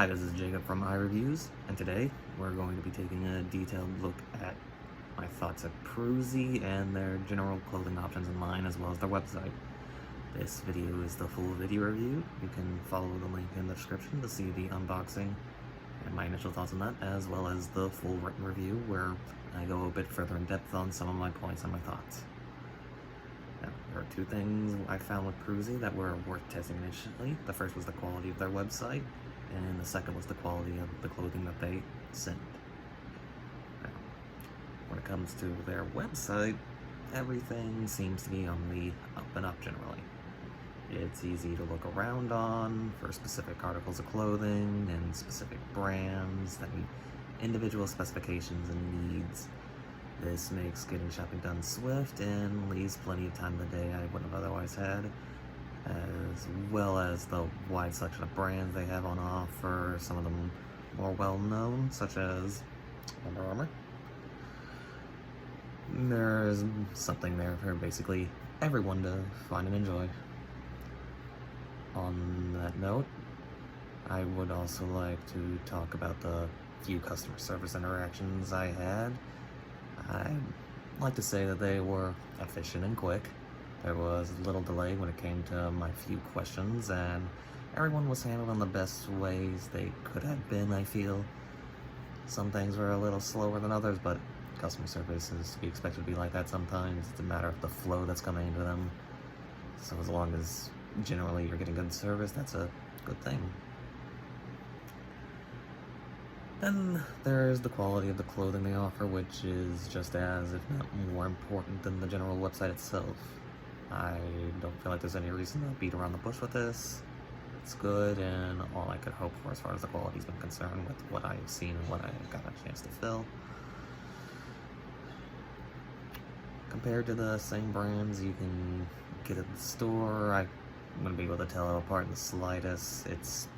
Hi, this is Jacob from iReviews, and today we're going to be taking a detailed look at my thoughts at Proozy and their general clothing options online, as well as their website. This video is the full video review. You can follow the link in the description to see the unboxing and my initial thoughts on that, as well as the full written review where I go a bit further in depth on some of my points and my thoughts. Now, there are two things I found with Proozy that were worth testing initially. The first was the quality of their website, and the second was the quality of the clothing that they sent. Now, when it comes to their website, everything seems to be on the up and up generally. It's easy to look around on for specific articles of clothing and specific brands that meet individual specifications and needs. This makes getting shopping done swift and leaves plenty of time in the day I wouldn't have otherwise had, as well as the wide selection of brands they have on offer, some of them more well-known, such as Under Armour. There's something there for basically everyone to find and enjoy. On that note, I would also like to talk about the few customer service interactions I had. I'd like to say that they were efficient and quick. There was little delay when it came to my few questions, and everyone was handled in the best ways they could have been, I feel. Some things were a little slower than others, but customer service is to be expected to be like that sometimes. It's a matter of the flow that's coming into them. So as long as generally you're getting good service, that's a good thing. Then there's the quality of the clothing they offer, which is just as, if not more important than the general website itself. I don't feel like there's any reason to beat around the bush with this. It's good, and all I could hope for as far as the quality's been concerned with what I've seen and what I got a chance to fill. Compared to the same brands you can get at the store, I wouldn't be able to tell it apart in the slightest. It's,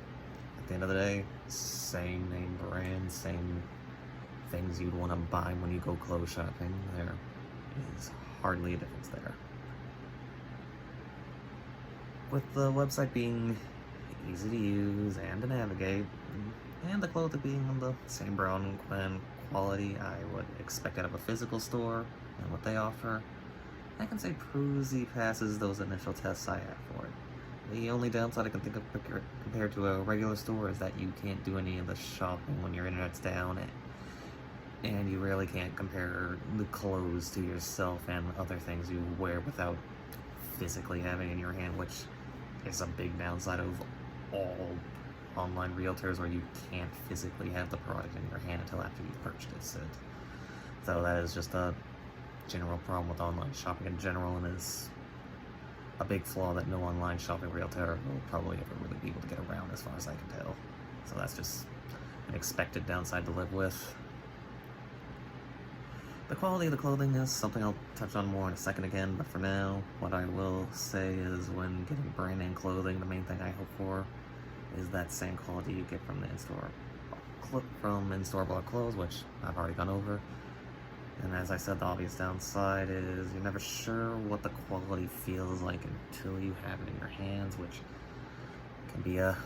at the end of the day, same name brand, same things you'd want to buy when you go clothes shopping. There is hardly a difference there. With the website being easy to use and to navigate, and the clothing being on the same brand and quality I would expect out of a physical store and what they offer, I can say Proozy passes those initial tests I have for it. The only downside I can think of compared to a regular store is that you can't do any of the shopping when your internet's down, and you really can't compare the clothes to yourself and other things you wear without physically having it in your hand, which is a big downside of all online realtors, where you can't physically have the product in your hand until after you've purchased it. So that is just a general problem with online shopping in general, and is a big flaw that no online shopping realtor will probably ever really be able to get around, as far as I can tell. So that's just an expected downside to live with. The quality of the clothing is something I'll touch on more in a second again, but for now, what I will say is when getting brand name clothing, the main thing I hope for is that same quality you get from the in-store bought clothes, which I've already gone over. And as I said, the obvious downside is you're never sure what the quality feels like until you have it in your hands, which can be a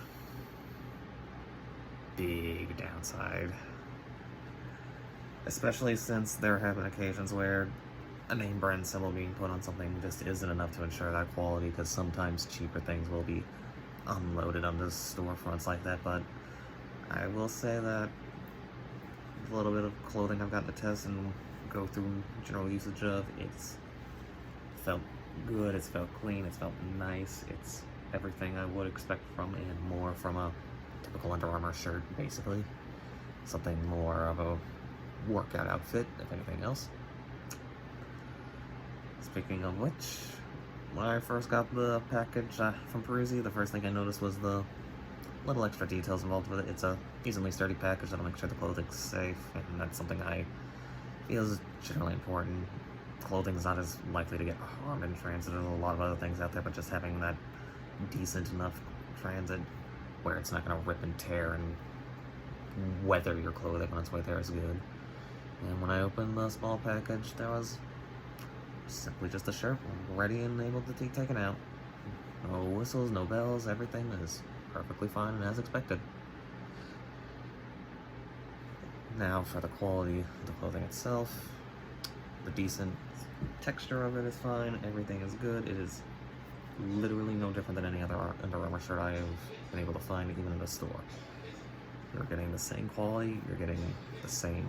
big downside. Especially since there have been occasions where a name brand symbol being put on something just isn't enough to ensure that quality, because sometimes cheaper things will be unloaded onto storefronts like that. But I will say that a little bit of clothing I've gotten to test and go through general usage of, it's felt good, it's felt clean, it's felt nice, it's everything I would expect from and more from a typical Under Armour shirt, basically. Something more of a workout outfit, if anything else. Speaking of which, when I first got the package from Proozy, the first thing I noticed was the little extra details involved with it. It's a decently sturdy package that'll make sure the clothing's safe, and that's something I feel is generally important. Clothing's not as likely to get harmed in transit. There's a lot of other things out there, but just having that decent enough transit where it's not going to rip and tear and weather your clothing on its way there is good. And when I opened the small package, there was simply just a shirt, ready and able to be taken out. No whistles, no bells, everything is perfectly fine and as expected. Now for the quality of the clothing itself, the decent texture of it is fine, everything is good. It is literally no different than any other Under Armour shirt I have been able to find even in the store. You're getting the same quality, you're getting the same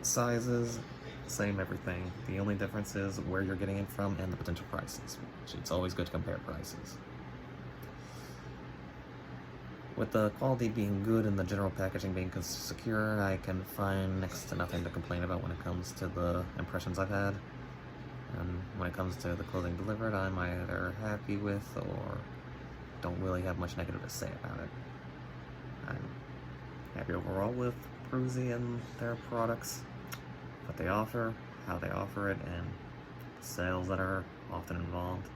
sizes, same everything. The only difference is where you're getting it from and the potential prices, which it's always good to compare prices. With the quality being good and the general packaging being secure, I can find next to nothing to complain about when it comes to the impressions I've had. And when it comes to the clothing delivered, I'm either happy with or don't really have much negative to say about it. I'm happy overall with Proozy and their products, what they offer, how they offer it, and the sales that are often involved.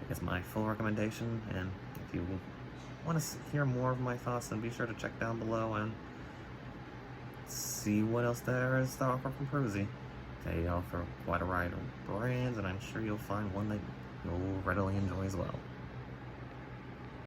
It's my full recommendation, and if you want to hear more of my thoughts, then be sure to check down below and see what else there is to offer from Proozy. They offer quite a variety of brands, and I'm sure you'll find one that you'll readily enjoy as well.